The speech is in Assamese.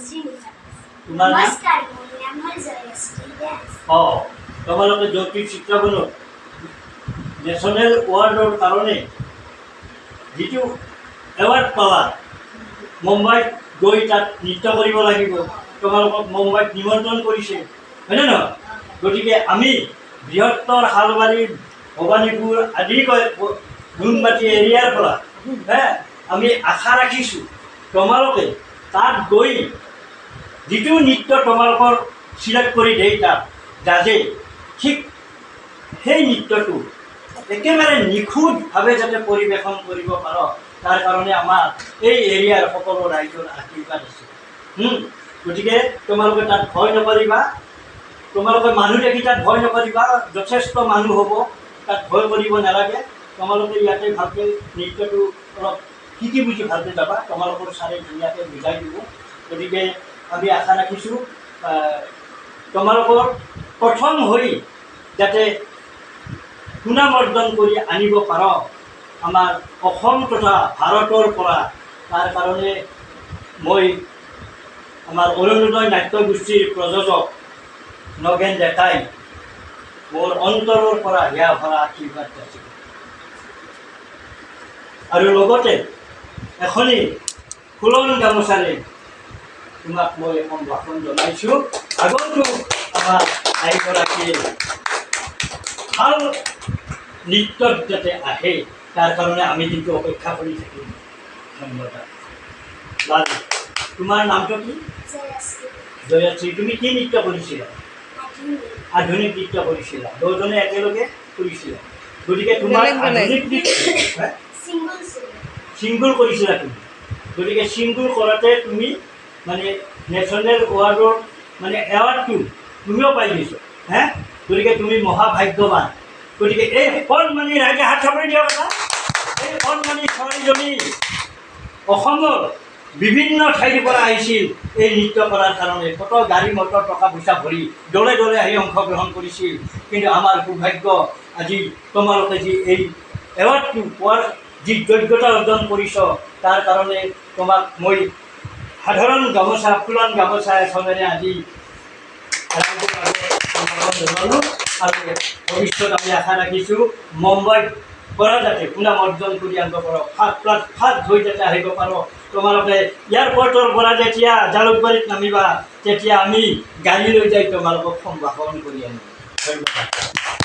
তোমাৰ নাম? নমস্কাৰ, মোৰ নাম হ'ল জয়শ্ৰী দাস। তোমালোকে জ্যোতি চিত্ৰবনত নেশ্যনেল এৱাৰ্ডৰ কাৰণে যিটো এৱাৰ্ড পালা, মুম্বাইত গৈ তাত নৃত্য কৰিব লাগিব, তোমালোকক মুম্বাইত নিমন্ত্ৰণ কৰিছে, হয়নে নহয়? গতিকে আমি বৃহত্তৰ শালবাৰী, ভৱানীপুৰ আদিকৈ নুনমাটি এৰিয়াৰ পৰা আমি আশা ৰাখিছোঁ তোমালোকে তাত গৈ যিটো নৃত্য তোমালোকৰ চিলেক্ট কৰি দেই তাত জাজে, ঠিক সেই নৃত্যটো একেবাৰে নিখুঁতভাৱে যাতে পৰিৱেশন কৰিব পাৰ, তাৰ কাৰণে আমাৰ এই এৰিয়াৰ সকলো ৰাইজৰ আশীৰ্বাদ আছে। গতিকে তোমালোকে তাত ভয় নকৰিবা, তোমালোকে মানুহ দেখি তাত ভয় নকৰিবা, যথেষ্ট মানুহ হ'ব, তাত ভয় কৰিব নালাগে। তোমালোকে ইয়াতে ভালকৈ নৃত্যটো অলপ শিকি বুজি ভালকৈ যাবা, তোমালোকৰ ছাৰে ধুনীয়াকৈ বুজাই দিব। গতিকে আমি আশা ৰাখিছোঁ তোমালোকৰ প্ৰথম হৈ যাতে সুনাম অৰ্জন কৰি আনিব পাৰ আমাৰ অসম তথা ভাৰতৰ পৰা। তাৰ কাৰণে মই আমাৰ অৰুণোদয় নাট্যগোষ্ঠীৰ প্ৰযোজক নগেন ডেকাই মোৰ অন্তৰৰ পৰা হিয়া ভৰা আশীৰ্বাদ দিছোঁ। আৰু লগতে এখনি ফুলন গামোচাৰে তোমাক মই এখন ভাষণ জনাইছোঁ। আগতো আমাৰ আইগৰাকীয়ে ভাল নৃত্যত যাতে আহে, তাৰ কাৰণে আমি কিন্তু অপেক্ষা কৰি থাকিম। ধন্যবাদ। বাৰু, তোমাৰ নামটো কি? জয়শ্ৰী। তুমি কি নৃত্য কৰিছিলা? আধুনিক নৃত্য কৰিছিলা, দুজনে একেলগে কৰিছিলা। গতিকে তোমাৰ আধুনিক নৃত্য ছিংগুল কৰিছিলা তুমি। গতিকে ছিংগুল কৰাতে তুমি মানে নেশ্যনেল এৱাৰ্ডৰ মানে এৱাৰ্ডটো তুমিও পাই দিছ। গতিকে তুমি মহাভাগ্যৱান। গতিকে এই কণমানি ৰাইজে হাত চাপৰি দিয়া কথা, এই কণমানি ছোৱালীজনী অসমৰ বিভিন্ন ঠাইৰ পৰা আহিছিল এই নৃত্য কৰাৰ কাৰণে। কত গাড়ী মটৰ টকা পইচা ভৰি দলে দলে আহি অংশগ্ৰহণ কৰিছিল। কিন্তু আমাৰ সৌভাগ্য, আজি তোমালোকে যি এই এৱাৰ্ডটো পোৱাৰ যি যোগ্যতা অৰ্জন কৰিছ, তাৰ কাৰণে তোমাক মই সাধাৰণ গামোচা, ফুলান গামোচা এখনেৰে আজি জনালোঁ। আৰু ভৱিষ্যত আমি আশা ৰাখিছোঁ মুম্বাইত পৰা যাতে সুনাম অৰ্জন কৰি আনিব পাৰোঁ, ফাৰ্ষ্ট হৈ যাতে আহিব পাৰোঁ। তোমালোকে এয়াৰপৰ্টৰ পৰা যেতিয়া জালুকবাৰীত নামিবা, তেতিয়া আমি গাড়ী লৈ যাই তোমালোকক সম্ভাষণ কৰি আনিম। ধন্যবাদ।